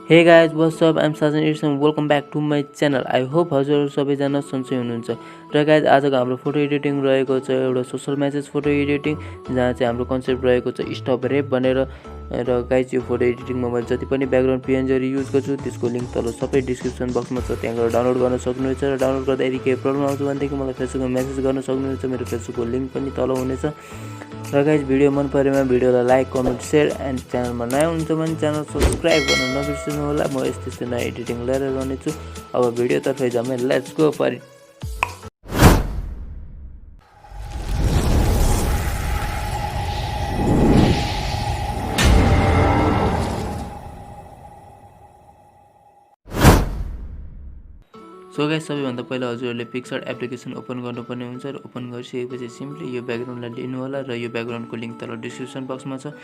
Hey guys, what's up? I'm Sajan Editz and welcome back to my channel. I hope हजुरहरु सबैजना सन्चै हुनुहुन्छ। र guys आजको हाम्रो फोटो एडिटिङ रहेको छ एउटा सोशल मेसेज फोटो एडिटिङ जहाँ चाहिँ हाम्रो कन्सेप्ट रहेको छ स्टप रेप भनेर। र गाइज यो फोटो एडिटिङमा मैले जति पनि ब्याकग्राउन्ड पिएनजी युज गर्छु त्यसको लिंक तल सबै डिस्क्रिप्सन बक्समा छ, त्यहाँ गएर डाउनलोड गर्न सक्नुहुन्छ। र डाउनलोड गर्दा यदि केही प्रब्लम आउँछ भनेदेखि मलाई फेसबुकमा मेसेज गर्न सक्नुहुन्छ, मेरो फेसबुकको लिंक पनि तल हुनेछ। र गाइज भिडियो मन परेमा भिडियोलाई लाइक, कमेन्ट, शेयर एन्ड च्यानलमा नयाँ हुनुहुन्छ भने च्यानल सब्स्क्राइब गर्न नबिर्सनु होला। म यस्तै नयाँ एडिटिङ लिएर गर्नेछु। अब भिडियोतर्फ जामै, let's go for it. So guys सबैभन्दा पहिला हजुरहरूले PicsArt एप्लिकेसन ओपन गर्नुपर्ने हुन्छ र ओपन गरिसकेपछि सिम्पली यो ब्याकग्राउन्डलाई लिनु होला र यो ब्याकग्राउन्डको लिंक तल डिस्क्रिप्सन बक्समा छ।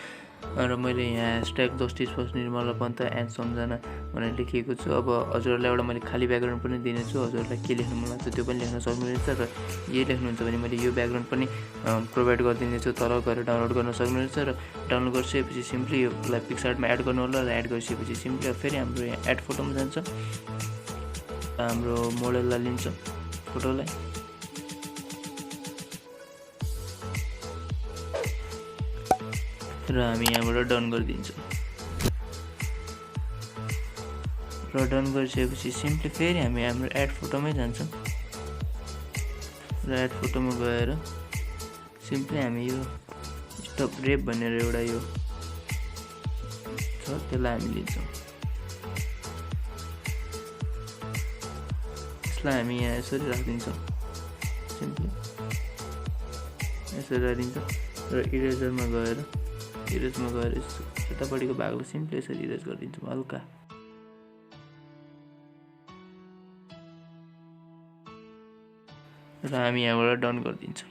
र मैले यहाँ # justice for Nirmala Pant and Samjhana भनेर लेखेको छु। अब हजुरहरूलाई एउटा मैले खाली ब्याकग्राउन्ड पनि दिनेछु, हजुरहरूलाई के लेख्नु मन लाग्छ त्यो पनि लेख्न सक्नुहुन्छ। र यही लेख्नुहुन्छ भने मैले यो ब्याकग्राउन्ड पनि प्रोभाइड गरिदिनेछु, तल गएर डाउनलोड गर्न सक्नुहुन्छ। र डाउनलोड गरिसकेपछि सिम्पली योलाई PicsAर्टमा एड गर्नु होला र एड गरिसकेपछि सिम्पली फेरि हाम्रो यहाँ एड फोटोमा जान्छ, हाम्रो मोडललाई लिन्छ फोटोलाई र हामी यहाँबाट डन गरिदिन्छौँ। र डन गरिसकेपछि सिम्पली फेरि हामी हाम्रो एड फोटोमै जान्छौँ र एड फोटोमा गएर सिम्पली हामी यो स्टप रेप भनेर एउटा यो छ त्यसलाई हामी लिन्छौँ। हामी यहाँ यसरी राखिदिन्छौँ, सिम्पली यसरी राखिदिन्छौँ। र इरेजरमा गएर यतापट्टिको भागलाई सिम्पली यसरी इरेज गरिदिन्छौँ हल्का। र हामी यहाँबाट डन गरिदिन्छौँ।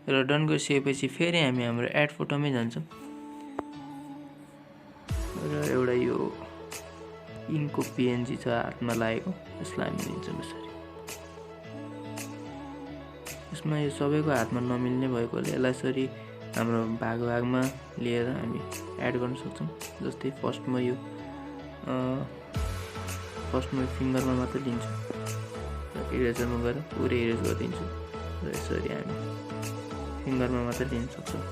र डन गरिसकेपछि फेरि हामी हाम्रो एड फोटोमै जान्छौँ र एउटा यो इनको पिएनजी छ हातमा लागेको, यसलाई हामी लिन्छौँ यसरी। यसमा यो सबैको हातमा नमिल्ने भएकोले यसलाई यसरी हाम्रो भागमा लिएर हामी एड गर्न सक्छौँ। जस्तै फर्स्टमा यो फिङ्गरमा मात्र लिन्छौँ र इरेजरमा गएर पुरै इरेज गरिदिन्छौँ। र यसरी हामी फिङ्गरमा मात्र लिन सक्छौँ,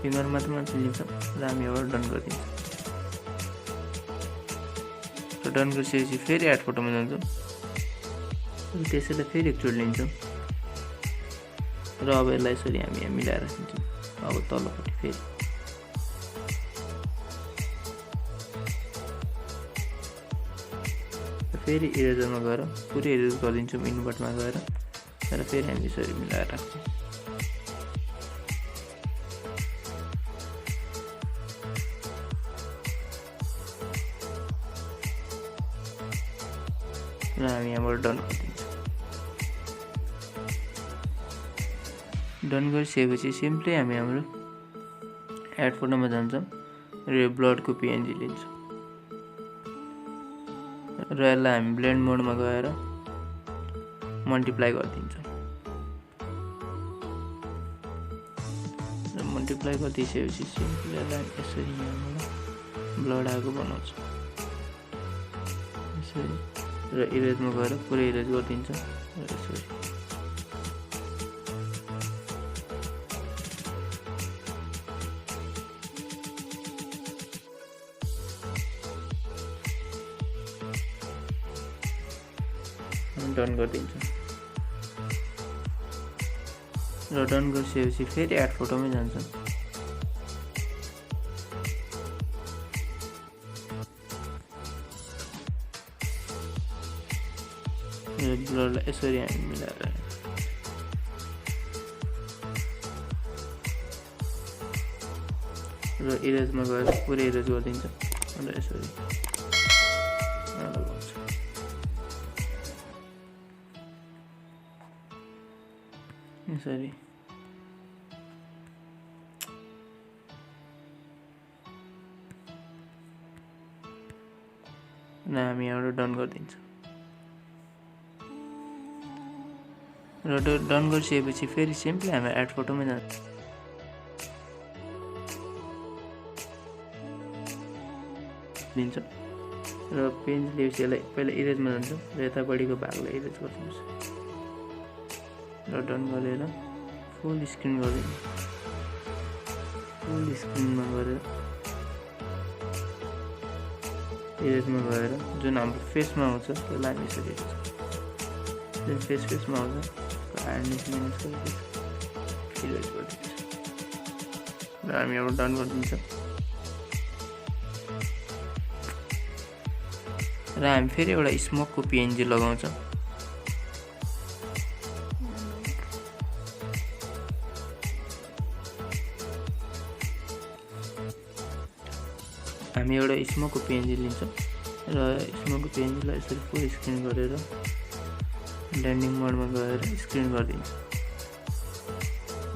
फिङ्गरमा मात्र लिन्छौँ र हामी एउटा डन गरिदिन्छौँ। डन गरिसकेपछि फेरि एड फोटोमा जान्छौँ, त्यसैलाई फेरि एकचोटि लिन्छौँ र अब यसलाई यसरी हामी यहाँ मिलाएर राखिन्छौँ। अब तलपट्टि फेरि इरेजरमा गएर पुरै इरेज गरिदिन्छौँ इनबटमा गएर र फेरि हामी यसरी मिलाएर राख्छौँ। र हामी यहाँबाट डन गरिदिन्छौँ। डन गरिसकेपछि सिम्पली हामी हाम्रो एड फोटोमा जान्छौँ र यो ब्लडको पिएनजी लिन्छौँ र यसलाई हामी ब्लेन्ड मोडमा गएर मल्टिप्लाई गरिदिन्छौँ। र मल्टिप्लाई गरिदिसकेपछि सिम्पली यसलाई यसरी यहाँबाट ब्लड आएको बनाउँछौँ यसरी। र इरेजमा गएर पुरै इरेज गरिदिन्छ र यसरी डन गरिदिन्छ। र डन गरिसकेपछि फेरि एड फोटोमै जान्छौँ र ब्लडलाई यसरी हामी मिलाएर र इरेजमा गएर पुरै इरेज गरिदिन्छ र यसरी यसरी हामी यहाँबाट डन गरिदिन्छौँ। र डन गरिसकेपछि फेरि सिम्पली हामी एड फोटोमै जान्छौँ लिन्छौँ र पेन्स लिएपछि यसलाई पहिला इरेजमा जान्छौँ र यतापट्टिको भागलाई इरेज गर्छौँ र डन गरेर फुल स्क्रिन गरिदिनु। फुल स्क्रिनमा गरेर इरेजमा गएर जुन हाम्रो फेसमा आउँछ त्यसलाई हामी यसरी हेर्छौँ। जुन फेसमा आउँछ हार्डनेस माइनस गरेर इरेज गरिदिन्छ र हामी अब डन गरिदिन्छौँ र हामी फेरि एउटा स्मोकको पिएनजी लगाउँछौँ। हामी एउटा स्मोकको पिएनजी लिन्छौँ र स्मोकको पिएनजीलाई यसरी फुल स्क्रिन गरेर ब्लेन्डिङ मोडमा गएर स्क्रिन गरिदिन्छ।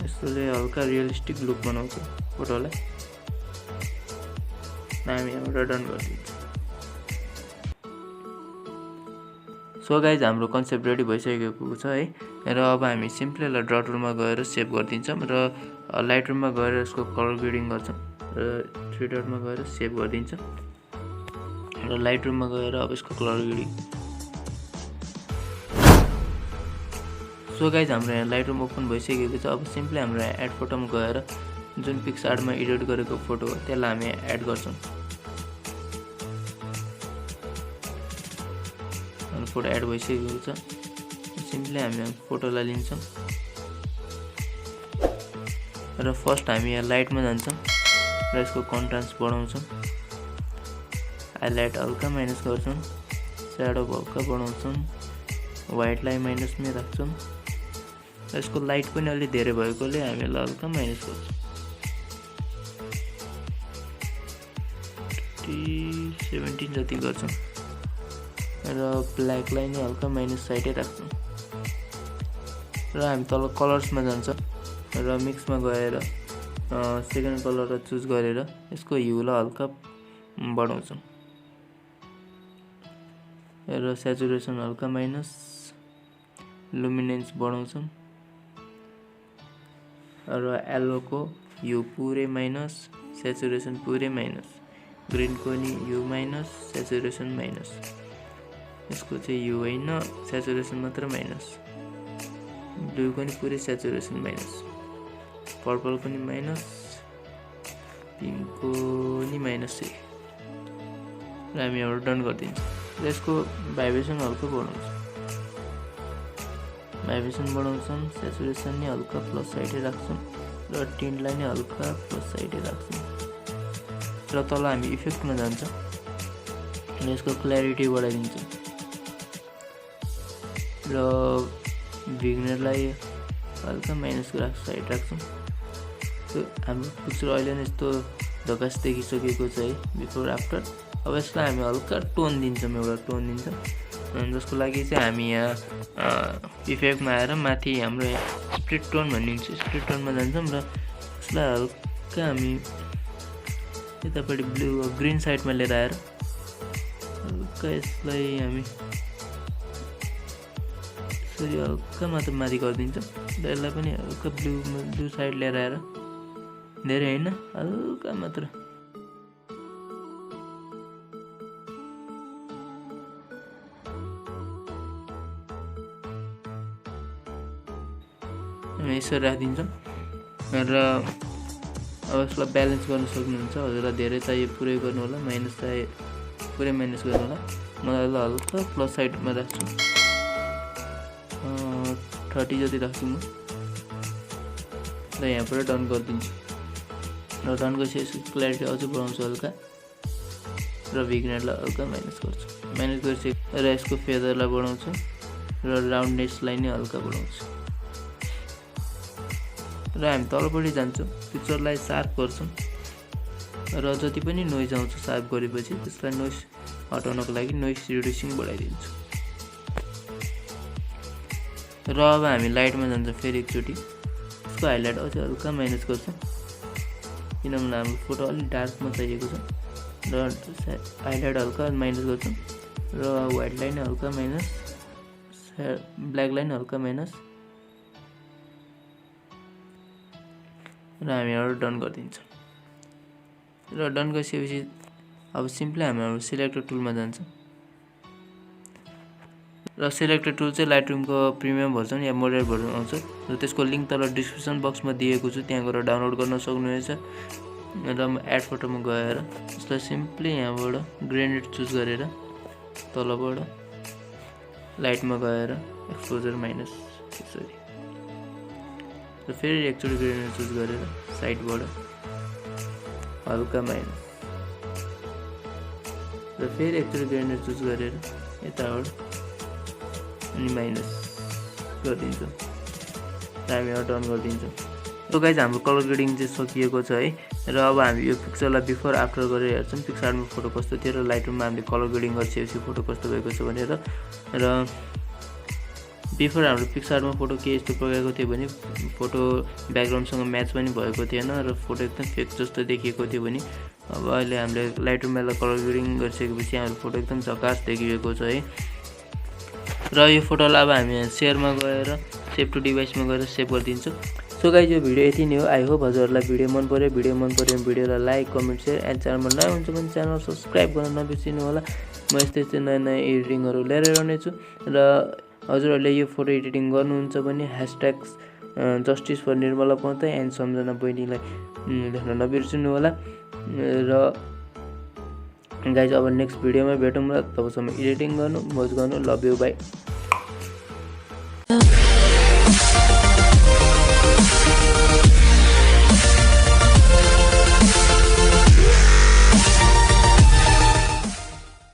यसले हल्का रियलिस्टिक लुक बनाउँछ फोटोलाई। हामी यहाँबाट डन गरिदिन्छ। सो गाइज हाम्रो कन्सेप्ट रेडी भइसकेको छ है र अब हामी सिम्पली यसलाई ड्र टुलमा गएर सेभ गरिदिन्छौँ र लाइट रुममा गएर यसको कलर ग्रेडिङ गर्छौँ र 3 डटमा गएर सेभ गरिदिन्छौँ र लाइट रुममा गएर अब यसको कलर ग्रेडिङ। सो गाइज हाम्रो यहाँ लाइट रुम ओपन भइसकेको छ। अब सिम्पली हाम्रो यहाँ एड फोटोमा गएर जुन पिक्सआर्टमा एडिट गरेको फोटो हो त्यसलाई हामी एड गर्छौँ। फोटो एड भइसकेको छ। सिम्पली हामी फोटोलाई लिन्छौँ र फर्स्ट हामी यहाँ लाइटमा जान्छौँ र यसको कन्ट्रास्ट बढाउँछौँ। हाइलाइट हल्का माइनस गर्छौँ, स्याडो हल्का बढाउँछौँ, व्हाइटलाई माइनसमै राख्छौँ र यसको लाइट पनि अलि धेरै भएकोले हामी यसलाई हल्का माइनस गर्छौँ। 17 जति गर्छौँ र ब्ल्याकलाई नै हल्का माइनस साइडै राख्छौँ र हामी तल कलर्समा जान्छौँ र मिक्समा गएर सेकेन्ड कलर चुज गरेर यसको ह्यूलाई हल्का बढाउँछौँ र स्याचुरेसन हल्का माइनस, लुमिनेन्स बढाउँछौँ र येल्लोको ह्यू पुरै माइनस, स्याचुरेसन पुरै माइनस, ग्रीनको नि ह्यू माइनस, स्याचुरेसन माइनस, यसको चाहिँ ह्यू होइन स्याचुरेसन मात्र माइनस, ब्लूको नि पुरै स्याचुरेसन माइनस, पर्पलको नि माइनस, पिङ्कको नि माइनस चाहिँ र हामी एउटा डन गरिदिन्छौँ र यसको भाइब्रेसन हल्का बढाउँछौँ, स्याचुरेसन नि हल्का प्लस साइडै राख्छौँ र टिन्टलाई नि हल्का प्लस साइडै राख्छौँ र तल हामी इफेक्टमा जान्छौँ र यसको क्ल्यारिटी बढाइदिन्छौँ र भिग्नेरलाई हल्का माइनसको साइड राख्छौँ। हाम्रो पिक्चर अहिले नै यस्तो झकास देखिसकेको छ है बिफोर आफ्टर। अब यसलाई हामी हल्का टोन दिन्छौँ, एउटा टोन दिन्छौँ जसको लागि चाहिँ हामी यहाँ इफेक्टमा आएर माथि हाम्रो यहाँ स्प्लिट टोन भन्ने हुन्छ, स्प्लिट टोनमा जान्छौँ र यसलाई हल्का हामी यतापट्टि ब्लू ग्रिन साइडमा लिएर आएर हल्का यसलाई हामी यसरी हल्का मात्र माथि गरिदिन्छौँ र यसलाई पनि हल्का ब्लू साइड लिएर आएर धेरै होइन हल्का मात्र हामी यसरी राखिदिन्छौँ र अब यसलाई ब्यालेन्स गर्न सक्नुहुन्छ। हजुरलाई धेरै चाहियो पुरै गर्नु होला, माइनस चाहियो पुरै माइनस गर्नु होला। मलाई हल्का प्लस साइडमा राख्छु, 30 जति राख्छु म र यहाँबाट डन गरिदिन्छु र डन गरेपछि यसको क्ल्यारिटी अझै बढाउँछु हल्का र भिग्नेरलाई हल्का माइनस गर्छु, माइनस गरेपछि र यसको फेदरलाई बढाउँछु र राउन्डनेसलाई नै हल्का बढाउँछु र हामी तलपट्टि जान्छौँ, पिक्चरलाई सार्प गर्छौँ र जति पनि नोइज आउँछ सार्प गरेपछि त्यसलाई नोइज हटाउनको लागि नोइज रिड्युसिङ बढाइदिन्छु र अब हामी लाइटमा जान्छौँ फेरि एकचोटि, यसको हाइलाइट अझै हल्का माइनस गर्छौँ किनभने हाम्रो फोटो अलिक डार्कमा चाहिएको छ र हाइलाइट हल्का माइनस गर्छौँ र व्हाइटलाई नै हल्का माइनस, ब्ल्याकलाई नै हल्का माइनस र हामी एउटा डन गरिदिन्छौँ र डन गरिसकेपछि अब सिम्पली हामी हाम्रो सिलेक्टर टुलमा जान्छौँ र सिलेक्टर टुल चाहिँ लाइटरुमको प्रिमियम भर्जन या मोडरेट भर्जन आउँछ र त्यसको लिङ्क तल डिस्क्रिप्सन बक्समा दिएको छु, त्यहाँ गएर डाउनलोड गर्न सक्नुहुनेछ। र म एड फोटोमा गएर यसलाई सिम्पली यहाँबाट ग्रेनेड चुज गरेर तलबाट लाइटमा गएर एक्सपोजर माइनस यसरी र फेरि एकचोटि ग्रेनेड चुज गरेर साइडबाट हल्का माइनस र फेरि एकचोटि ग्रेनेड चुज गरेर यताबाट अनि माइनस गरिदिन्छौँ र हामी यहाँ डन गरिदिन्छौँ। सो गाइज हाम्रो कलर ग्रेडिङ चाहिँ सकिएको छ है। र अब हामी यो पिक्चरलाई बिफोर आफ्टर गरेर हेर्छौँ पिक्सआर्टमा फोटो कस्तो थियो र लाइटरुममा हामीले कलर ग्रेडिङ गरिसकेपछि फोटो कस्तो भएको छ भनेर। र बिफोर हाम्रो पिक्सआर्टमा फोटो के यस्तो प्रकारको थियो भने फोटो ब्याकग्राउन्डसँग म्याच पनि भएको थिएन र फोटो एकदम फेक जस्तो देखिएको थियो भने अब अहिले हामीले लाइटरुममा कलर ग्रेडिङ गरिसकेपछि हाम्रो फोटो एकदम झकास देखिएको छ है। र यो फोटोलाई अब हामी सेयरमा गएर सेभ टु डिभाइसमा गएर सेभ गरिदिन्छौँ। सो गाइज यो भिडियो यति नै हो। आई होप हजुरहरूलाई भिडियो मन पऱ्यो भने भिडियोलाई लाइक कमेन्ट सेयर एन्ड च्यानलमा नयाँ हुन्छ भने च्यानल सब्सक्राइब गर्न नबिर्सिनु होला। म यस्तै नयाँ एडिटिङहरू ल्याएर रहनेछु र हजुरहरूले यो फोटो एडिटिङ गर्नुहुन्छ भने # justice for Nirmala Pant and Samjhana बहिनीलाई लेख्न नबिर्सिनु होला। र गाइज अब नेक्स्ट भिडियोमा भेटौँ र तबसम्म एडिटिङ गर्नु, मौज गर्नु। Love you, by.